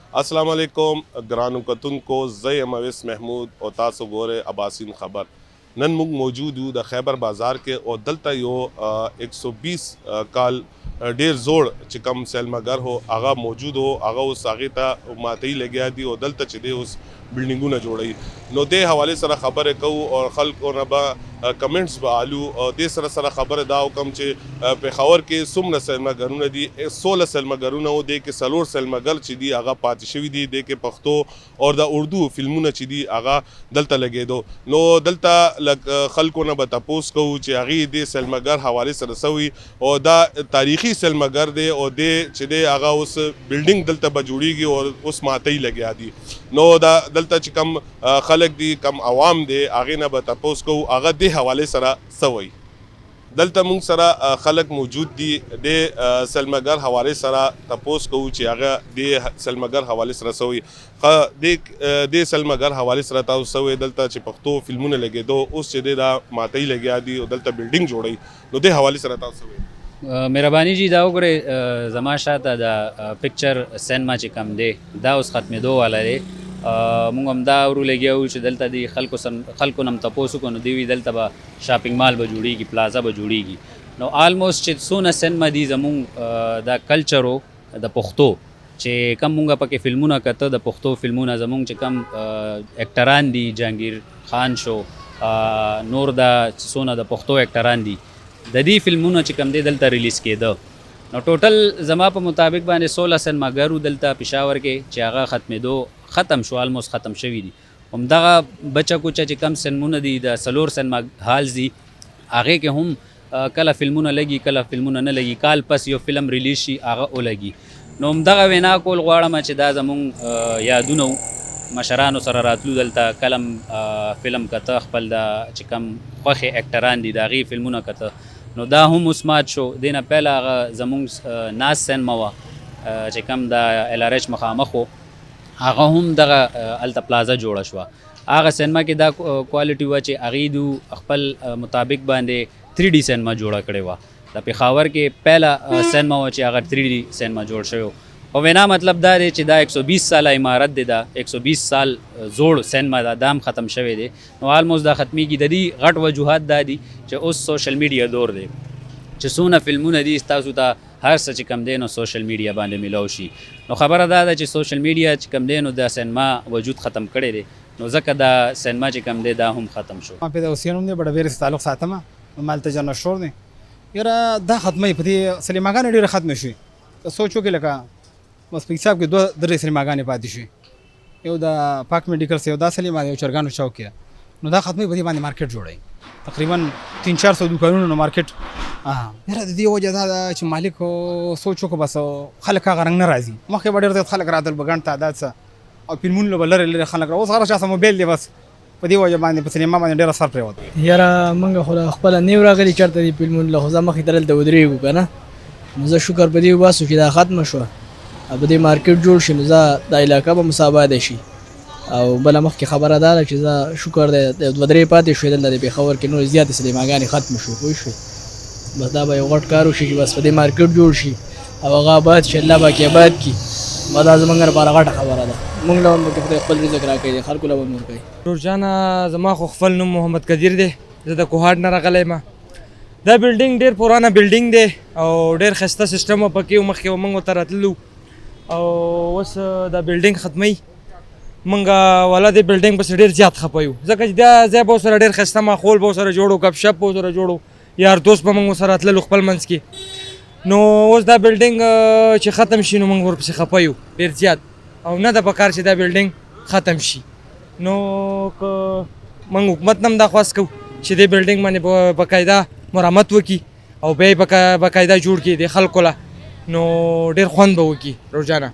अस्सलाम वालेकुम ग्रानू कतुन को ज़य मविस महमूद और तासो गोरे अबासिन खबर नन मुग मौजूद हूँ द खैबर बाज़ार के और दलता यो 120 काल डेर जोड़ चिकम सेलमगर हो आगा मौजूद हो आगा उस आगे ता मातई लगे दी और दलता चिदे उस बिल्डिंगू न जोड़ई नो दे हवाले सर खबर कहू और खल को नबा कमेंट्स आलू और दे सर सर खबर दाव कम चे पेखावर के सुमन सेलमगर न दी 16 सेलमगर न दे के सलोर सेलमगर चिदी आगा पातशवी दी दे के पख्तो और द उर्दू फिल्मों न चिदी आगा दलता लगे दो नो दलता लग खल को न बतापोस कहू चे आगी दे सेलमगर हवाले सर सवी और दा तारीखी सेलमगर दे और दे चिदे आगा उस बिल्डिंग दलता बजुड़ीगी और उस मातई लगे आदि नो दा दलता चिकम खलक दी कम आवाम दे आगे न बतापोस कहू आगा दे हवाले सरा सवई दलता मुंग सरा खलक मौजूद दी दे सेलमगर हवाले सरा तपोस कहू चे आगा दे सेलमगर हवाले सरा सवई दे सेलमगर हवाले सरा ताऊ सवे दलता चे पख्तो फिल्मों ने लगे दो उस चे दे दा मातई लगे आदि और दलता बिल्डिंग जोड़ई नो दे हवाले सरा ताऊ सवे मेहरबानी जी दाव करे जमा शाता दा पिक्चर सिनेमा ची कम दे दा उस खत्म दो वाला रे मुंग हम दा और लगे हो दलता दी खल को नम तपोसु को दीवी दलता बा शॉपिंग मॉल बजुड़ी की प्लाजा बजुड़ी की नो ऑलमोस्ट चे सोना सिनेमा दी जमुंग दा कल्चर हो दा पुख्तो चे कम मुंगा पके फिल्मों कत द पुख्तो फिल्मों जमुंग चे कम एक्टरान दी जहांगीर खान शो नूर दा सोना द पुख्तो एक्टरान दी ददी फिल्मों चिकम दे दलता रिलीज़ के दो नो टोटल जमा पर मुताबिक बाने 16 सिनेमा गरू दलता पिशावर के चागा ख़त्म दो ख़त्म शो आलमोस्ट ख़त्म शवी दी हम दगा बच्चा कुछ चिकम सिनेमा दी द सलोर सिनेमा हाल दी आगे के हम कला फिल्मों लगी कला फिल्मों न लगी काल पस यो फिल्म रिलीज़ शी आगा ओ लगी नो हम दगा वेना कोल गवाड़ा में चिदा जमुंग यादुनो मशरानो सर रातलू दलता कलम फिल्म कत खपल दा चिकम ख़े एक्टरान दी दागी फिल्मों कत नो दा हम उस्मात शो देना पहला जमुंग नाज सिनेमा वा चिकम दा LRH मखामखो आगा हम दगा अल्ता प्लाजा जोड़ा शवा आगा सिनेमा के दा क्वालिटी हुआ चे अगीदू अखपल मुताबिक बांधे 3D सिनेमा जोड़ा करे हुआ दा पेखावर के पहला सिनेमा हुआ चे आगा 3D सिनेमा जोड़ शो और वेना मतलब दा रे चे दा 120 साल इमारत दे दा 120 साल जोड़ सिनेमा दा दाम ख़त्म शवे दे नो आलमोस्ट दा ख़त्मी की ददी घट वजूहत दा दी चे उस सोशल मीडिया दौर दे चे सोना फिल्मों दी इस्तासुता हर सच कम दे नो सोशल मीडिया बांधे मिलावशी नो खबर दा चे सोशल मीडिया च कम दे नो दा सिनेमा वजूद ख़त्म करे दे नो ज़का दा सिनेमा च कम दे दा हम ख़त्म शो पे दा उसियन ने बड़ा वेर ताल्लुक साथमा माल तजन शोर ने यार दा ख़त्म पति सिनेमा गाने ډیر ختم شي सोचो के लगा बस हिसाब के दो दरे सिनेमा गाने पाती शي यो दा पाक मेडिकल से दा सिनेमा यो चरगानो चौक या नो दा ख़त्म पति बांधे मार्केट जोड़ाई तकरीबन 300-400 दुकानों नो मार्केट यार दी वजह दा چې मालिक सोचो को बस خلک هغه رنگ ناراضي مخه ډېر زیات خلک راتل بغان تعداد سره او فلمونه بلر لري خلک اوس هغه شاسه موبایل دی بس په دې وجه باندې په سینما باندې ډېر اثر پریوت یاره موږ خو خپل نیو راغلی چرته دی فلمونه له ځما خې ترل ته ودرېږو کنه زه شکر په دې واسو چې دا ختم شو اب دې مارکیټ جوړ شي نو دا علاقہ به مسابقه شي او بل مخ کی خبره ده چې زه شکر دې ودرې پاتې شو د به خبر کې نو زیات سینماګانی ختم شو خو شي بس دا به یو غټ کارو شي بس په دې مارکیټ جوړ شي او هغه آباد شي الله باکي آباد کی مدا زمونږ لپاره غټه خبره ده موږ له موږ په خپل رزق راکړي خلکو له موږ کوي روزانا زما خو خپل نوم محمد قدیر دی زه د کوهاټ نه راغلی ما دا بلډینګ ډیر پرانا بلډینګ دی او ډیر خسته سیستم پکې مخکې موږ ته راتللو او اوس دا بلډینګ ختمي منګه والا دی بلډینګ بس ډیر زیات خپایو ځکه چې دا ځای به سره ډیر خسته ماحول به سره جوړو کپ شپ به سره جوړو یار دوست به موږ سره راتللو خپل منځ کې نو اوس دا بلډینګ چې ختم شي نو موږ ورپسې خپایو ډیر زیات او نه د پکار چې دا بلډینګ ختم شي نو که موږ حکومت نم دا خواست کوو چې دې بلډینګ باندې باقاعده مرمت وکړي او بیا یې باقاعده جوړ کړي د خلکو له نو ډېر خوند به وکړي روزانه